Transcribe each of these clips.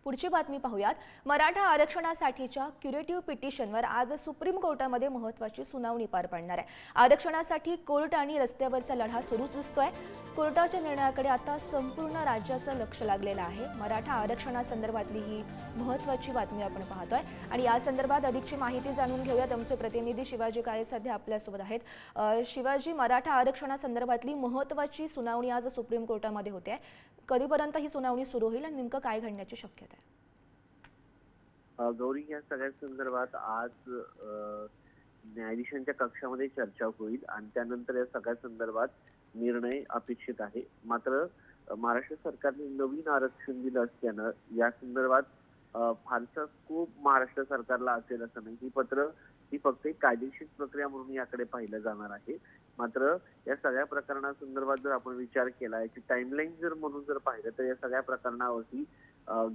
पुढची बातमी पाहूयात। मराठा आरक्षणासाठीच्या क्युरेटिव्ह पिटिशनवर आज सुप्रीम कोर्टामध्ये महत्त्वाची सुनावणी पार पडणार आहे। आरक्षणासाठी कोर्ट आणि रस्त्यावरचा लढा सुरूच दिसतोय। कोर्टाच्या निर्णयाकडे आता संपूर्ण राज्याचं लक्ष लागलेलं आहे। मराठा आरक्षणासंदर्भातली ही महत्त्वाची बातमी आपण पाहतोय आणि या संदर्भात अधिकची माहिती जाणून घेऊयात। आमचे प्रतिनिधी शिवाजी काळे सध्या आपल्या सोबत आहेत। शिवाजी, मराठा आरक्षणासंदर्भातली महत्त्वाची सुनावणी आज सुप्रीम कोर्टामध्ये होते आहे। कधीपर्यंत ही सुनावणी सुरू होईल आणि नेमकं काय घडण्याची शक्यता आहे? गौरी, या सगळ्या संदर्भात आज न्यायाधीशांच्या कक्षामध्ये चर्चा होईल आणि त्यानंतर या सगळ्या संदर्भात निर्णय अपेक्षित आहे। मात्र महाराष्ट्र सरकारने नवीन आरक्षण दिलं असल्यानं या संदर्भात फारसा स्कोप महाराष्ट्र सरकारला असेल असं नाही। ही फक्त एक कायदेशीर प्रक्रिया म्हणून याकडे पाहिलं जाणार आहे। मात्र या सगळ्या प्रकरणासंदर्भात जर आपण विचार केला, याची टाइमलाईन जर म्हणून जर पाहिलं तर या सगळ्या प्रकरणावरती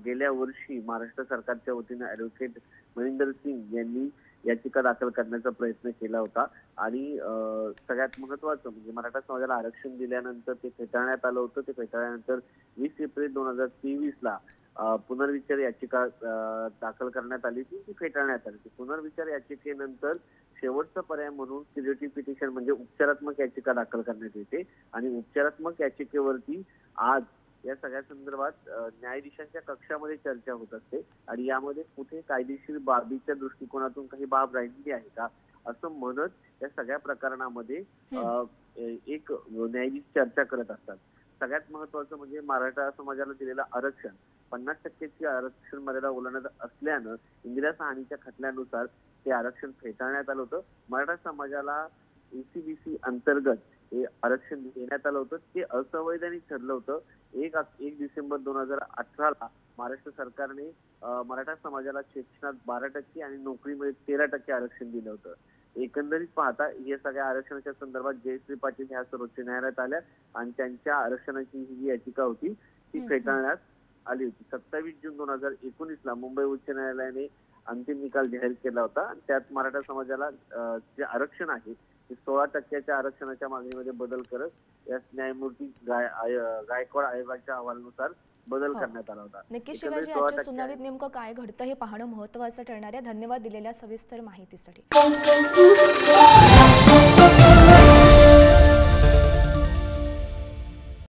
गेल्या वर्षी महाराष्ट्र सरकारच्या वतीने ॲडव्होकेट मनिंदर सिंग यांनी याचिका दाखल करण्याचा प्रयत्न केला होता आणि सगळ्यात महत्त्वाचं म्हणजे मराठा समाजाला आरक्षण दिल्यानंतर ते फेटाळण्यात आलं होतं। ते फेटाळल्यानंतर 20 एप्रिल 2023ला पुनर्विचार याचिका दाखल करण्यात आली ती फेटाळण्यात आली। पुनर्विचार याचिकेनंतर शेवटचा पर्याय म्हणून क्युरेटिव्ह पिटिशन म्हणजे उपचारात्मक याचिका दाखल करण्यात येते आणि उपचारात्मक याचिकेवरती आज या सगळ्या संदर्भात न्यायाधीशांच्या कक्षामध्ये चर्चा होत असते आणि यामध्ये कुठे कायदेशीर बाबीच्या दृष्टिकोनातून काही बाब राहिलेली आहे का असं म्हणत या सगळ्या प्रकरणामध्ये एक न्यायाधीश चर्चा करत असतात। सगळ्यात महत्वाचं म्हणजे मराठा समाजाला दिलेलं आरक्षण 50% आरक्षण मर्यादा ओलांडत असल्यानं इंदिरा साहनीच्या खटल्यानुसार ते आरक्षण फेटाळण्यात आलं होतं। मराठा समाजाला एसीबीसी अंतर्गत हे आरक्षण देण्यात आलं होतं, ते असंवैधानिक ठरलं होतं। 1 डिसेंबर 2018ला महाराष्ट्र सरकारने मराठा समाजाला शिक्षणात 12% आणि नोकरीमध्ये 13% आरक्षण दिलं होतं। एकंदरीत पाहता या सगळ्या आरक्षणाच्या संदर्भात जयश्री पाटील ह्या सर्वोच्च न्यायालयात आल्या आणि त्यांच्या आरक्षणाची ही याचिका होती ती फेटाळण्यात आली होती। 27 जून 2019ला मुंबई उच्च न्यायालयाने अंतिम निकाल जाहीर केला होता आणि त्यात मराठा समाजाला जे आरक्षण आहे ते 16% आरक्षणाच्या मागणीमध्ये बदल करत या न्यायमूर्ती गायकवाड आयोगाच्या अहवालानुसार बदल करण्यात आला होता। नक्की शिवाजी, आजच्या सुनावणीत नेमकं काय घडतं हे पाहणं महत्त्वाचं ठरणार आहे। धन्यवाद दिलेल्या सविस्तर माहितीसाठी।